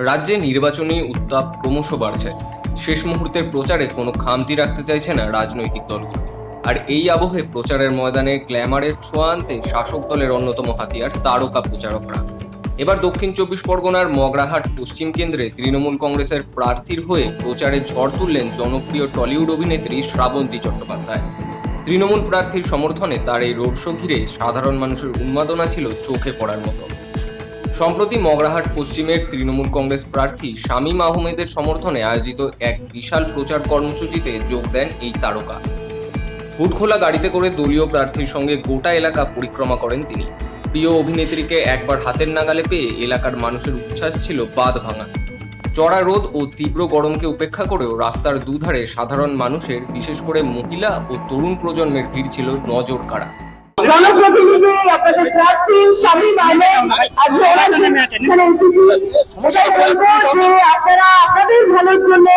রাজ্যে নির্বাচনী উত্তাপ ক্রমশ বাড়ছে। শেষ মুহূর্তের প্রচারে কোনো খামতি রাখতে চাইছে না রাজনৈতিক দলগুলো। আর এই আবহে প্রচারের ময়দানে গ্ল্যামারের ছোঁয়া আনতে শাসক দলের অন্যতম হাতিয়ার তারকা প্রচারকরা। এবার দক্ষিণ 24 পরগনার মগরাহাট পশ্চিম কেন্দ্রে তৃণমূল কংগ্রেসের প্রার্থীর হয়ে প্রচারে ঝড় তুললেন জনপ্রিয় টলিউড অভিনেত্রী শ্রাবন্তী চট্টোপাধ্যায়। তৃণমূল প্রার্থীর সমর্থনে তার এই রোড শো ঘিরে সাধারণ মানুষের উন্মাদনা ছিল চোখে পড়ার মতো। সম্প্রতি মগরাহাট পশ্চিমের তৃণমূল কংগ্রেস প্রার্থী শামীম আহমেদের সমর্থনে আয়োজিত এক বিশাল প্রচার কর্মসূচিতে যোগ দেন এই তারকা। হুডখোলা গাড়িতে করে দলীয় প্রার্থীর সঙ্গে গোটা এলাকা পরিক্রমা করেন তিনি। প্রিয় অভিনেত্রীকে একবার হাতের নাগালে পেয়ে এলাকার মানুষের উচ্ছ্বাস ছিল বাঁধ ভাঙা। চড়া রোদ ও তীব্র গরমকে উপেক্ষা করেও রাস্তার দুধারে সাধারণ মানুষের, বিশেষ করে মহিলা ও তরুণ প্রজন্মের ভিড় ছিল নজর কাড়া। জনপ্রতিনিধি আপনাদের প্রার্থী শামীম আহমেদ আপনারা আপনাদের ভালোর জন্য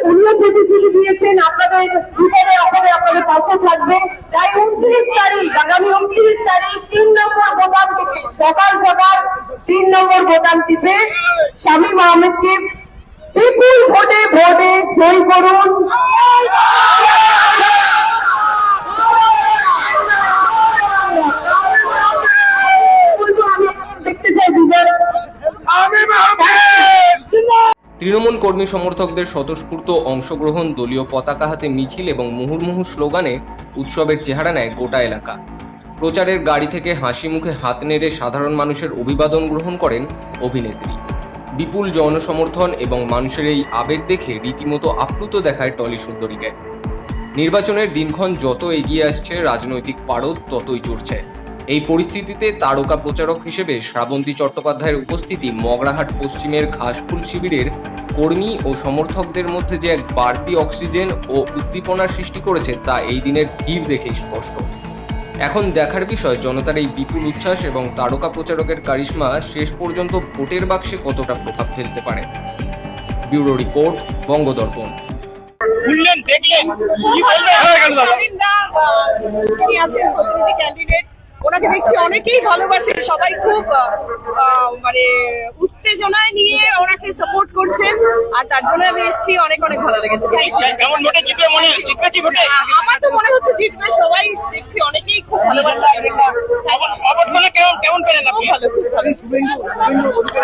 উন্নত প্রতিশ্রুতি দিয়েছেন, আপনাদের বিপদে আপদে আপনাদের পাশে থাকবে। তাই 29 তারিখ, আগামী 29 তারিখ 3 নম্বর বোতাম টিপে সকাল সকাল 3 নম্বর বোতাম টিপে শামীম আহমেদকে বিপুল ভোটে জয় করুন। তৃণমূল কর্মী সমর্থকদের স্বতঃস্ফূর্ত অংশগ্রহণ, দলীয় পতাকা হাতে মিছিল এবং মুহুর্মুহু স্লোগানে উৎসবের চেহারা নেয় গোটা এলাকা। প্রচারের গাড়ি থেকে হাসি মুখে হাত নেড়ে সাধারণ মানুষের অভিবাদন গ্রহণ করেন অভিনেত্রী। বিপুল জনসমর্থন এবং মানুষের এই আবেগ দেখে রীতিমতো আপ্লুত দেখায় টলি সুন্দরীকে। নির্বাচনের দিনক্ষণ যত এগিয়ে আসছে, রাজনৈতিক পারদ ততই চড়ছে। এই পরিস্থিতিতে তারকা প্রচারক হিসেবে শ্রাবন্তী চট্টোপাধ্যায়ের উপস্থিতি মগরাহাট পশ্চিমের ঘাসফুল শিবিরের কর্মী ও সমর্থকদের মধ্যে যে এক বাড়তি অক্সিজেন ও উদ্দীপনার সৃষ্টি করেছে তা এই দিনের ভিড় দেখেই স্পষ্ট। এখন দেখার বিষয় জনতার এই বিপুল উচ্ছ্বাস এবং তারকা প্রচারকের কারিশমা শেষ পর্যন্ত ভোটের বাক্সে কতটা প্রভাব ফেলতে পারে। Bureau report, Bangadarpan. ওনাকে দেখছি অনেকেই ভালোবাসে, সবাই খুব মানে উত্তেজনায় নিয়ে ওনাকে সাপোর্ট করছেন, আর তার জন্য আমি এসেছি। অনেক ভালো লেগেছে। আমার তো মনে হচ্ছে জিতবে, সবাই দেখছি অনেকেই খুব ভালোবাসে। কেমন পেলেন আপনি? খুব ভালো।